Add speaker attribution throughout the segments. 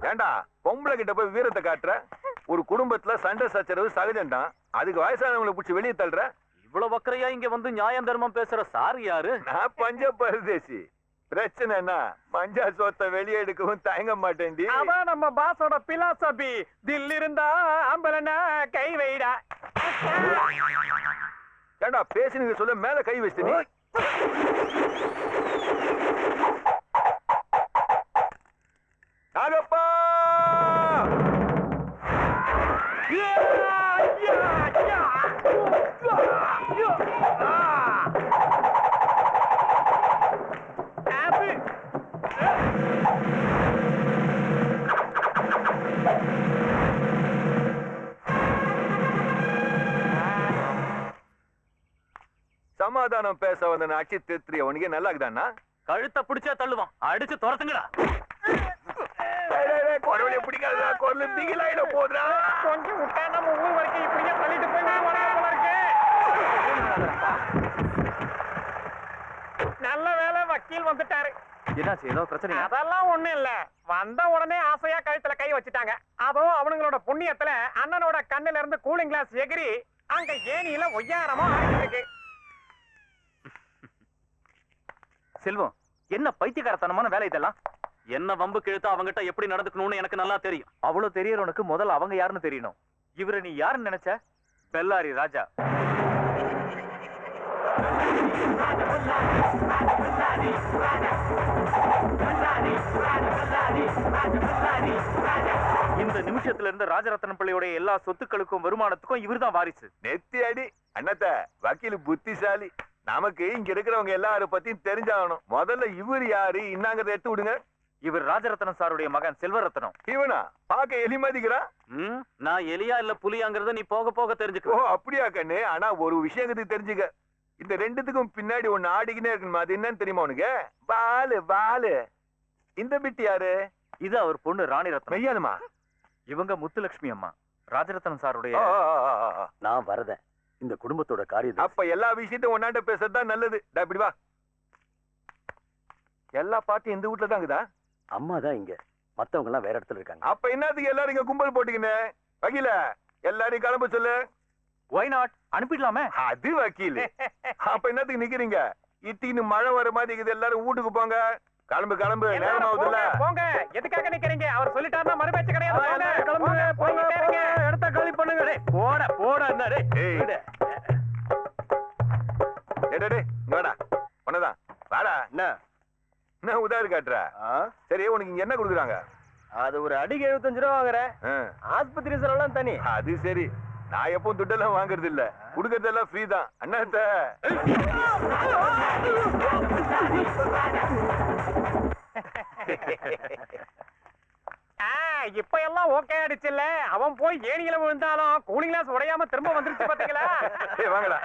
Speaker 1: ஏண்டா பொம்பளை கிட்ட போய் வீரத்தை காட்டுற? ஒரு குடும்பத்துல சண்டை சச்சரவு சகஜம்தான். அதுக்கு வயசானவங்களை பிடிச்சி வெளியே தள்ளுற. இவ்வளவு வக்கரையா இங்க வந்து நியாயம் தர்மம் பேசுற சார் யாரு? நான் பஞ்ச பரதேசி. பிரச்சனை என்ன? மஞ்சா சோத்த வெளியே எடுக்கவும் தயங்க மாட்டேன்டி.
Speaker 2: அதான் நம்ம பாஸோட பிலாசபி. தில் இருந்தா அம்பலனா கை வைடா.
Speaker 1: ஏண்டா பேசினீங்க சொல்ல மேல கை வச்சு நீ. நாகப்பா சமாதானம் பேச வந்த அச்சி திருத்திரிய உனக்கு நல்லா இருக்குதாண்ணா?
Speaker 2: கழுத்தை பிடிச்சா தள்ளுவான். அடிச்சு துரத்துங்கடா.
Speaker 1: குரவழிய பிடிக்காதா? குரல் திகிலாயிட போதுடா.
Speaker 2: கொஞ்சம் விட்டா நம்ம ஊர் வரைக்கும் இப்படியே தள்ளிட்டு போய் நல்ல வேலை வக்கீல் வந்துட்டாரு.
Speaker 1: என்னாச்சு? ஏதோ பிரச்சனை?
Speaker 2: அதெல்லாம் ஒண்ணும் இல்ல. வந்த உடனே ஆசையா கழுத்துல கை வச்சுட்டாங்க. அதுவும் அவனுங்களோட புண்ணியத்துல அண்ணனோட கண்ணுல இருந்து கூலிங் கிளாஸ் எகிரி அங்க ஏனியில ஒய்யாரமா ஆகிருக்கு.
Speaker 3: செல்வம், என்ன பைத்தியக்காரத்தனமான வேலை இதெல்லாம்?
Speaker 2: என்ன வம்பு கிழத்தா அவங்கிட்ட எப்படி நடந்துக்கணும்னு எனக்கு நல்லா தெரியும்.
Speaker 3: அவ்வளவு தெரியறவனுக்கு முதல்ல அவங்க யாருன்னு தெரியணும். இவரை நீ யாருன்னு நினைச்ச? பெல்லாரி ராஜா. இந்த நிமிஷத்துல இருந்து ராஜரத்னம் பிள்ளையோட எல்லா சொத்துக்களுக்கும் வருமானத்துக்கும் இவர்தான் வாரிசு.
Speaker 1: நெத்தி அடி அண்ணத்த வக்கீல் புத்திசாலி. நமக்கு இங்க இருக்கிறவங்க எல்லாரும் பத்தியும் தெரிஞ்சாகணும். முதல்ல இவர் யாரு இன்னாங்கறத எடுத்து விடுங்க.
Speaker 3: இவர் ராஜரத்னம் சாருடைய மகன் செல்வரத்னம்.
Speaker 1: இவனா பாக்க எலி மதிக்கிறான்.
Speaker 2: நான் எலியா இல்ல புலியாங்கிறத நீ போக போக தெரிஞ்சுக்கோ.
Speaker 1: ஓ அப்படியா கண்ணு? ஆனா ஒரு விஷயத்துக்கு தெரிஞ்சுக்க. இந்த ரெண்டுத்துக்கும் பின்னாடி ஒண்ணு ஆடிக்கினே இருக்கணுமா? அது என்னன்னு தெரியுமா உனக்கு? வாலு வாலு. இந்த பிட்டு யாரு?
Speaker 3: இது அவர் பொண்ணு ராணி ரத்னம்.
Speaker 1: மெய்யானுமா?
Speaker 3: இவங்க முத்துலட்சுமி அம்மா. ராஜரத்னம் சாருடைய.
Speaker 2: நான் வரத இந்த குடும்பத்தோட காரியம்.
Speaker 1: அப்ப எல்லா விஷயத்தையும் ஒன்னாண்ட பேசுறதுதான் நல்லது. இப்படி வா. எல்லா பாட்டும் இந்த வீட்டுல தாங்குதா?
Speaker 2: அம்மா தான் இங்க, மத்தவங்க எல்லாம் வேற இடத்துல இருக்காங்க.
Speaker 1: அப்ப என்னத்துக்கு எல்லாரும் இங்க கும்பல் போட்டுக்கினே? வக்கீல எல்லாரையும் கிளம்ப சொல்லு.
Speaker 3: Why not? அனுப்பிடலாமே.
Speaker 1: அது வக்கீல். அப்ப என்னத்துக்கு நிக்கிறீங்க? இட்டின்னு மழை வர மாதிரி இருக்குது. எல்லாரும் வீட்டுக்கு போங்க. கிளம்பு கிளம்பு, நேரம் ஆகுதுல்ல.
Speaker 2: போங்க. எதுக்காக நிக்கிறீங்க? அவர் சொல்லிட்டாருன்னா மறுபேச்சு கிடையாது.
Speaker 1: கிளம்பு போங்க.
Speaker 2: இடத்த காலி பண்ணுங்க. போட போட என்ன டேய்.
Speaker 1: டேய் வாடா. உன்னதான் வாடா. என்ன உதாரி காட்டுற? சரி உனக்கு இங்க என்ன கொடுக்குறாங்க?
Speaker 2: அது ஒரு அடிக்கு 75 ரூபா வாங்குறேன். ஆஸ்பத்திரி செலவெல்லாம் தனி.
Speaker 1: அது சரி. நான் எப்பவும் துட்டெல்லாம் வாங்குறது இல்ல. குடுக்கறதெல்லாம் ஃப்ரீ தான். அண்ணாத்த
Speaker 2: இப்ப எல்லாம் ஓகே ஆயிடுச்சுல்ல. அவன் போய் ஏணியில விழுந்தாலும் கூலிங் கிளாஸ் உடையாம திரும்ப வந்துருச்சு பாத்தீங்களா?
Speaker 1: வாங்கடா.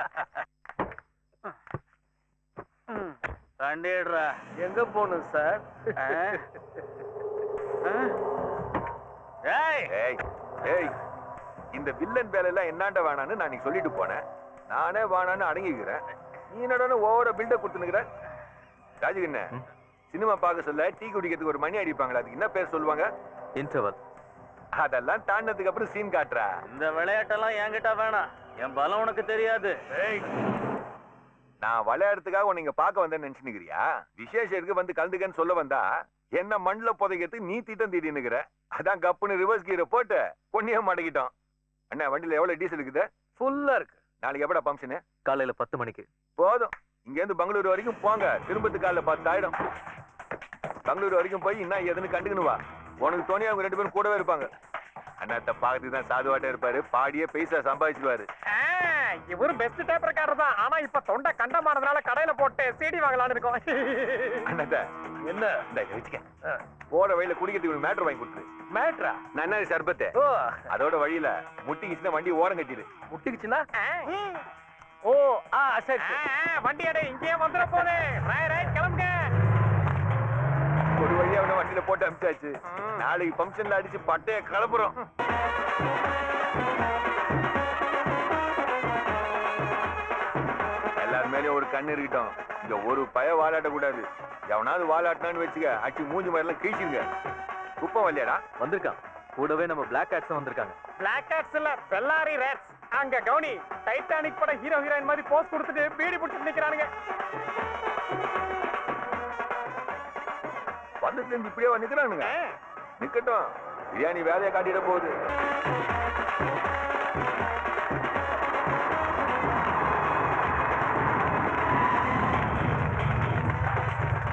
Speaker 2: கண்டிடுறா. எங்க போகணும் சார்?
Speaker 1: இந்த வில்லன் வேலை எல்லாம் என்னாண்ட வேணான்னு நான் சொல்லிட்டு போனேன். நானே வேணான்னு அடங்கிக்கிறேன். நீ என்னடா ஓவர பில்டப் கொடுத்துனுக்குற? ராஜுகண்ண சினிமா பார்க்க சொல்ல டீ குடிக்கிறதுக்கு ஒரு மணி அடிப்பாங்களா? அதுக்கு என்ன பேர் சொல்லுவாங்க?
Speaker 3: இன்டர்வல்.
Speaker 1: அதெல்லாம் தாண்டதுக்கு அப்புறம் சீன் காட்டுறா.
Speaker 2: இந்த விளையாட்டெல்லாம் என்கிட்ட வேணாம். என் பலம் உனக்கு தெரியாது.
Speaker 1: நான் விளையாடுறதுக்காக உன்னை இங்க பார்க்க வந்தேன்னு நினைச்சுக்கிறியா? விசேஷத்துக்கு வந்து கலந்துக்கன்னு சொல்ல வந்தா என்ன மண்ணுல புதைக்கிறதுக்கு நீ தீட்டம் தீட்டினுக்குற. அதான் கப்புன்னு ரிவர்ஸ் கீரை போட்டு பொண்ணியா மாட்டிக்கிட்டோம். அண்ணா வண்டியில எவ்வளவு டீசல் இருக்குது?
Speaker 3: ஃபுல்லா இருக்கு.
Speaker 1: நாளைக்கு எப்படா பம்ப்ஷனு?
Speaker 3: காலையில 10 மணிக்கு.
Speaker 1: போதும். இங்க இருந்து பெங்களூரு வரைக்கும் போங்க. திரும்பத்து காலைல 10 ஆயிடும். பெங்களூரு வரைக்கும் போய் என்ன எதுன்னு கண்டுக்கணுவா. உனக்கு தோணியா அவங்க 2 பேரும் கூடவே இருப்பாங்க. அண்ணாத்த பாக்கத்துக்கு தான் சாதுவாட்டா இருப்பாரு. பாடியே பைசா சம்பாதிச்சுவாரு.
Speaker 2: இவரு பெஸ்ட் டேப் ரெக்கார்டர் தான். ஆனா இப்ப தொண்டை கண்டமானதுனால கடையில போட்டு சிடி வாங்கலாம்னு இருக்கோம்.
Speaker 1: அண்ணாத்த என்ன இந்த வச்சுக்க. போற வழியில குடிக்கிறதுக்கு மேட்டர் வாங்கி கொடுத்துரு.
Speaker 2: மேட்ரா?
Speaker 1: நன்னாரி சர்பத்து. அதோட வழியில முட்டிக்குச்சுன்னா வண்டி ஓரம் கட்டிடு.
Speaker 2: முட்டிக்குச்சுன்னா? ஓ சரி. வண்டி அடே இங்கே வந்துட போதே. ரைட் கிளம்புங்க.
Speaker 1: ஒரு வழியா அவனை வண்டியில போட்டு அனுப்பிச்சாச்சு. நாளைக்கு பம்ப்ஷன்ல அடிச்சு பட்டைய கிளப்புறோம். எல்லாரும் மேலே ஒரு கண்ணு இருக்கட்டும். இங்க ஒரு பய வாலாட்ட கூடாது. எவனாவது வாலாட்டினான்னு வச்சுக்க அச்சு மூஞ்சி மாதிரி எல்லாம் கீழ்ச்சிருங்க. குப்பம் வரலையாடா?
Speaker 3: வந்திருக்கான். கூடவே நம்ம பிளாக் கேட்ஸும் வந்திருக்காங்க.
Speaker 2: பிளாக் கேட்ஸ் இல்ல, பெல்லாரி ரேட்ஸ். அங்க கவுனி டைட்டானிக் பட ஹீரோ ஹீரோயின் மாதிரி போஸ் கொடுத்துட்டு பீடி பிடிச்சிட்டு நிக்கிறானுங்க.
Speaker 1: வந்துட்டு இருந்து இப்படியே நிக்கிறானுங்க. நிக்கட்டும், பிரியாணி வேலையை காட்டிட போகுது.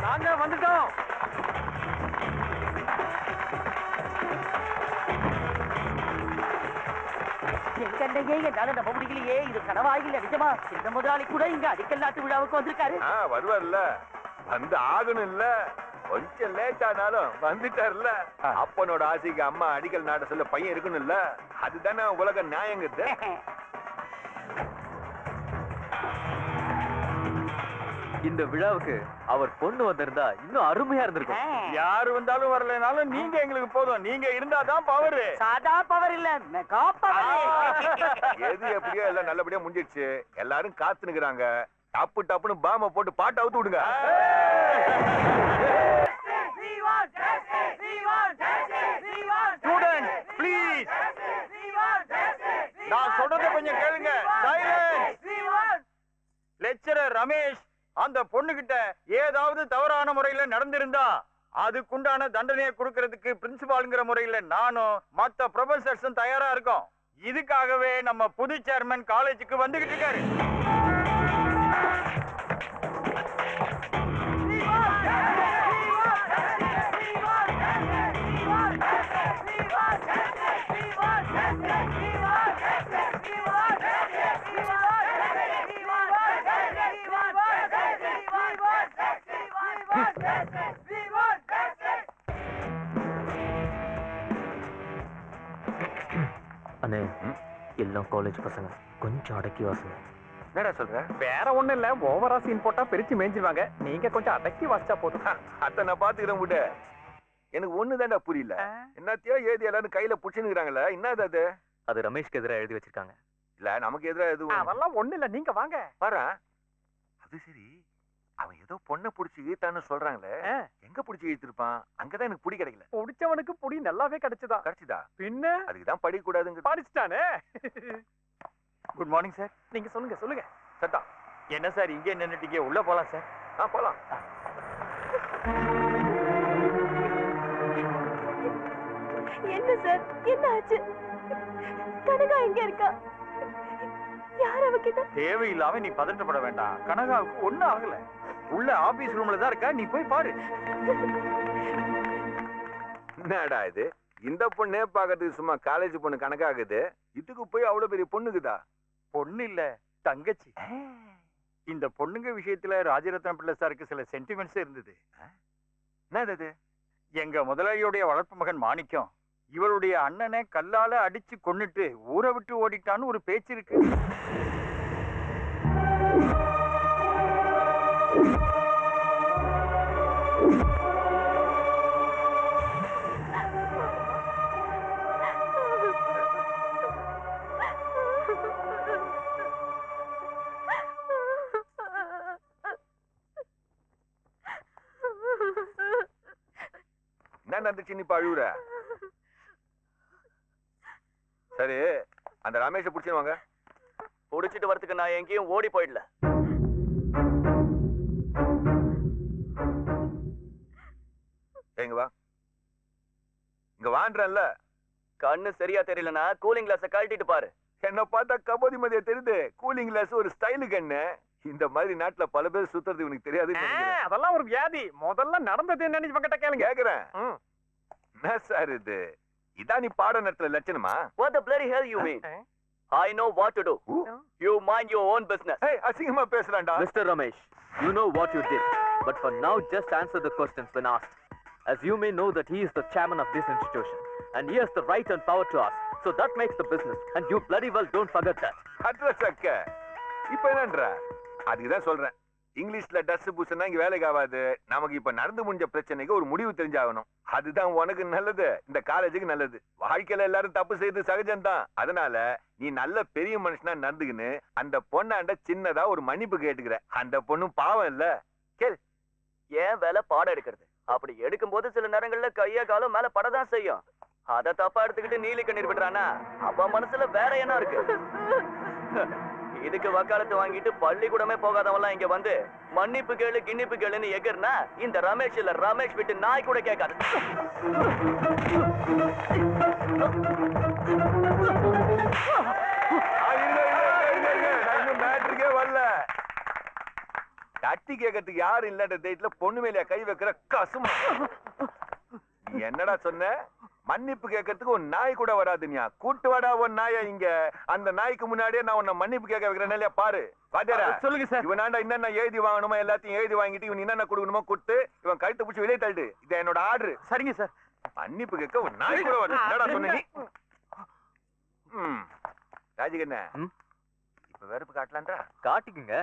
Speaker 2: நாங்க வந்துட்டோம்.
Speaker 4: எங்கண்டையே என்னால நம்ப முடியலையே, இது கனவாயில்ல நிஜமா? சின்ன முதலாளி கூட இங்க அடிக்கல் நாட்டு விழாவுக்கு வந்திருக்காரு.
Speaker 1: வருவார்ல, வந்து ஆகணும் இல்ல. கொஞ்சம் லேட் ஆனாலும் வந்துட்டார்ல. அப்பனோட ஆசைக்கு அம்மா அடிக்கல் நாட்ட சொல்ல பையன் இருக்கணும் இல்ல. அதுதானே உலக நியாயங்கிறது.
Speaker 3: இந்த விழாவுக்கு அவர் பொண்ணு வந்திருந்தா இன்னும் அருமையா இருந்திருக்கும்.
Speaker 1: யாரு வந்தாலும் வரலனாலும் நீங்க எங்களுக்கு போதும். நீங்க இருந்தாதான் பவர்.
Speaker 4: சாதா பவர் இல்ல, மெகா பவர்.
Speaker 1: எது எப்படியோ எல்லாம் நல்லபடியா முடிஞ்சிடுச்சு. எல்லாரும் காத்து நிக்கிறாங்க. டப்பு டப்புன்னு பாம போட்டு பாட்டு அவுத்து விடுங்க. ஸ்டூடண்ட் ப்ளீஸ், நான் சொல்றதை கொஞ்சம் கேளுங்க. சைலன்ஸ். லெக்சரர் ரமேஷ் அந்த பொண்ணுகிட்ட ஏதாவது தவறான முறையில நடந்திருந்தா அதுக்குண்டான தண்டனையை கொடுக்கறதுக்கு பிரின்சிபால்ங்கிற முறையில நானும் மத்த ப்ரொஃபசர்ஸும் தயாரா இருக்கோம். இதுக்காகவே நம்ம புது சேர்மன் காலேஜுக்கு வந்துகிட்டு இருக்காரு.
Speaker 3: அண்ணே, எல்லாம் காலேஜ் பசங்க, கொஞ்சம் அடக்கி வாசுங்க.
Speaker 1: என்னடா சொல்ற?
Speaker 2: வேற ஒண்ணு இல்ல, ஓவரா சீன் போட்டா பிரிச்சு மேய்ஞ்சிருவாங்க. நீங்க கொஞ்சம் அடக்கி வாசிச்சா போதும்.
Speaker 1: அத்த நான் பாத்துக்கிறேன் விட. எனக்கு ஒண்ணுதான்டா புரியல. என்னத்தையோ ஏதி எல்லாரும் கையில புடிச்சுக்கிறாங்கல்ல, என்னது அது?
Speaker 3: அது ரமேஷ்க்கு எதிராக எழுதி வச்சிருக்காங்க.
Speaker 1: இல்ல நமக்கு எதிரா எதுவும்
Speaker 2: அதெல்லாம் ஒண்ணு இல்ல, நீங்க வாங்க.
Speaker 1: பாரு. அது சரி, அவன் ஏதோ பொண்ணை புடிச்சு இழுத்தான்னு சொல்றாங்களே, எங்க புடிச்சு இழுத்திருப்பான்? அங்கதான் எனக்கு புடி கிடைக்கல.
Speaker 2: புடிச்சவனுக்கு புடி நல்லாவே கிடைச்சதா?
Speaker 1: கிடைச்சுதா?
Speaker 2: பின்ன
Speaker 1: அதுக்குதான் படிக்க கூடாதுங்க.
Speaker 2: படிச்சுட்டானே.
Speaker 3: Good morning sir.
Speaker 2: நீங்க சொல்லுங்க சொல்லுங்க.
Speaker 1: சட்டா
Speaker 3: என்ன சார் இங்கே நின்னுட்டீங்க? உள்ள போலாம் சார்.
Speaker 1: போலாம்.
Speaker 5: என்ன சார், என்ன ஆச்சு? கனகா எங்க இருக்கா? யார் அவகிட்ட?
Speaker 3: தேவையில்லாம நீ பதட்டப்பட வேண்டாம். கனகாவுக்கு ஒண்ணும் ஆகல. உள்ள ஆபீஸ் ரூம்ல தான் இருக்கா, நீ போய் பாரு.
Speaker 1: என்னடா இது? இந்த பொண்ணே பாக்கிறதுக்கு சும்மா காலேஜ் பொண்ணு கணக்காகுது. இதுக்கு போய் அவ்வளவு பெரிய பொண்ணுக்குதா?
Speaker 3: பொண்ணு இல்ல, தங்கச்சி. இந்த பொண்ணுங்க விஷயத்துல ராஜரத்ன பிள்ளை சாருக்கு சில சென்டிமெண்ட்ஸ் இருந்தது.
Speaker 1: என்னது?
Speaker 3: எங்க முதலாளியுடைய வளர்ப்பு மகன் மாணிக்கம் இவருடைய அண்ணனை கல்லால அடிச்சு கொன்னுட்டு ஊரை விட்டு ஓடிட்டான்னு ஒரு பேச்சு இருக்கு.
Speaker 1: என்ன நடந்துச்சு? நீ அழுவுற? சரி, அந்த ரமேஷை புடிச்சுவாங்க.
Speaker 3: புடிச்சிட்டு வரதுக்கு நான் எங்கேயும் ஓடி போயிடல.
Speaker 1: எங்க வா, இங்க வான்றல்ல.
Speaker 3: கண்ணு சரியா தெரியலனா கூலிங் கிளாஸ கழட்டிட்டு பாரு.
Speaker 1: என்ன பார்த்தா கபோதி மதிய தெரியுது. கூலிங் கிளாஸ் ஒரு ஸ்டைலு கண்ணு. இந்த மாதிரி நாட்டுல பல பேர் சுத்துறது இவனுக்கு தெரியாது.
Speaker 2: அதெல்லாம் ஒரு வியாதி. முதல்ல நடந்தது என்னன்னு இவங்கிட்ட கேளுங்க.
Speaker 1: கேக்குறேன். என்ன சார் இது? இதான் நீ பாட நேரத்துல லட்சணமா?
Speaker 3: What the bloody hell you mean? I know what to do. You mind your own business.
Speaker 1: Hey, அசிங்கமா பேசுறான்டா.
Speaker 3: Mr. Ramesh, you know what you did. But for now, just answer the questions when asked. As you may know that he is the chairman of this institution. And he has the right and power to ask. So that makes the business. And you bloody well don't forget that.
Speaker 1: Address அக்க. இப்ப என்னன்ற? அதுக்குதான் சொல்றேன். இங்கிலீஷ்ல dust பூசுனா இங்க வேலைக்கு ஆகாது. நமக்கு இப்ப நடந்து முடிஞ்ச பிரச்சனைக்கு ஒரு முடிவு தெரிஞ்சாகணும். அதுதான் உனக்கு நல்லது, இந்த காலேஜுக்கு நல்லது. வாழ்க்கையில எல்லாரும் தப்பு செய்து சகஜம்தான். அதனால நீ நல்ல பெரிய மனுஷனா நடந்துக்கின்னு அந்த பொண்ணாண்ட சின்னதா ஒரு மன்னிப்பு கேட்டுக்கிற. அந்த பொண்ணும் பாவம் இல்ல. கேள்.
Speaker 3: ஏன் வேலை பாடம் எடுக்கிறது? அப்படி எடுக்கும்போது சில நேரங்கள்ல கைய காலம் மேல படதான் செய்யும். அத தப்பா எடுத்துக்கிட்டு நீலி கண்ணீர் விடுறானா அவன் மனசுல வேற என்ன இருக்கு? இதுக்கு வக்காலத்து வாங்கிட்டு பள்ளிக்கூடமே போகாதவெல்லாம் இங்க வந்து மன்னிப்பு கேளு கிண்ணிப்பு கேளுன்னு எகர்னா இந்த ரமேஷ் இல்ல ரமேஷ் விட்டு நாய் கூட கேட்காது.
Speaker 1: மேட்ருக்கே வரல. தட்டி கேட்கறதுக்கு யாரும் இல்லாத தைரியத்துல பொண்ணு மேல கை வைக்கிற கசுமா. என்னடா சொன்ன? மன்னிப்பு கேட்கறதுக்கு ஒரு நாய் கூட வராதுனியா. கூட்டு வாடா ஒரு நாயா இங்க. அந்த நாய்க்கு முன்னாடியே நான் உன்னை மன்னிப்பு கேட்க வைக்கிறேன் இல்லையா பாரு. பாத்தியாரா?
Speaker 2: சொல்லுங்க சார்.
Speaker 1: இவனாண்டா என்னென்ன எழுதி வாங்கணுமோ எல்லாத்தையும் எழுதி வாங்கிட்டு இவன் என்னென்ன கொடுக்கணுமோ கொடுத்து இவன் கழுத்து பிடிச்சி வெளியே தள்ளிடு. இது என்னோட ஆர்டர்.
Speaker 2: சரிங்க சார்.
Speaker 1: மன்னிப்பு கேட்க ஒரு நாய் கூட வருது. என்னடா சொன்ன நீ? ராஜிகண்ண இப்ப வெறுப்பு காட்டலான்றா?
Speaker 3: காட்டிக்குங்க.